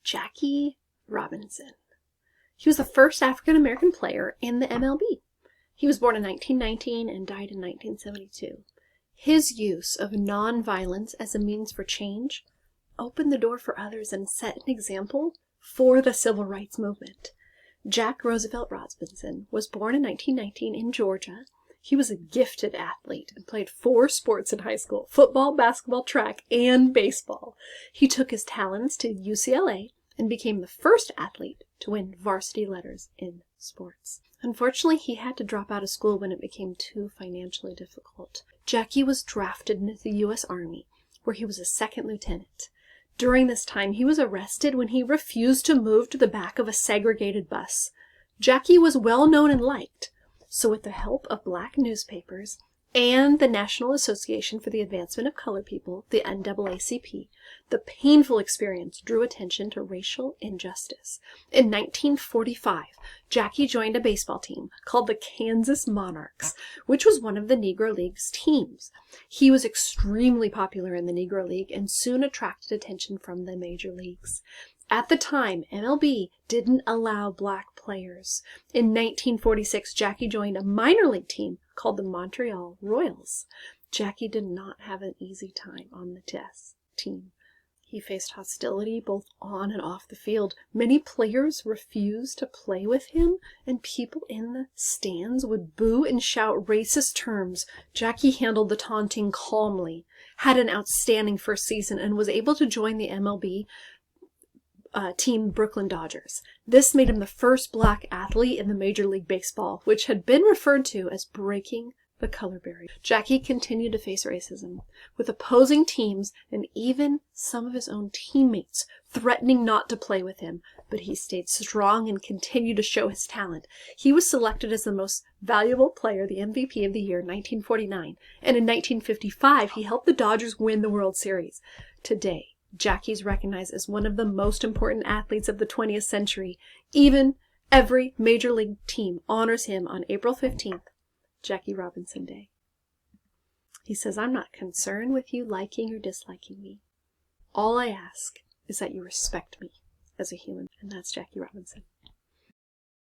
Jackie Robinson. He was the first African-American player in the MLB. He was born in 1919 and died in 1972. His use of nonviolence as a means for change opened the door for others and set an example for the civil rights movement. Jack Roosevelt Robinson was born in 1919 in Georgia. He was a gifted athlete and played 4 sports in high school: football, basketball, track, and baseball. He took his talents to UCLA and became the first athlete to win varsity letters in sports. Unfortunately, he had to drop out of school when it became too financially difficult. Jackie was drafted into the U.S. Army, where he was a second lieutenant. During this time, he was arrested when he refused to move to the back of a segregated bus. Jackie was well known and liked, so with the help of black newspapers and the National Association for the Advancement of Colored People, the NAACP, the painful experience drew attention to racial injustice. In 1945, Jackie joined a baseball team called the Kansas Monarchs, which was one of the Negro League's teams. He was extremely popular in the Negro League and soon attracted attention from the major leagues. At the time, MLB didn't allow black players. In 1946, Jackie joined a minor league team called the Montreal Royals. Jackie did not have an easy time on the team. He faced hostility both on and off the field. Many players refused to play with him, and people in the stands would boo and shout racist terms. Jackie handled the taunting calmly, had an outstanding first season, and was able to join the MLB team Brooklyn Dodgers. This made him the first black athlete in the Major League Baseball, which had been referred to as breaking the color barrier. Jackie continued to face racism, with opposing teams and even some of his own teammates threatening not to play with him, but he stayed strong and continued to show his talent. He was selected as the most valuable player, the MVP of the year, 1949, and in 1955 he helped the Dodgers win the World Series. Today, Jackie's recognized as one of the most important athletes of the 20th century. Even every major league team honors him on April 15th, Jackie Robinson Day. He says, "I'm not concerned with you liking or disliking me. All I ask is that you respect me as a human." And that's Jackie Robinson.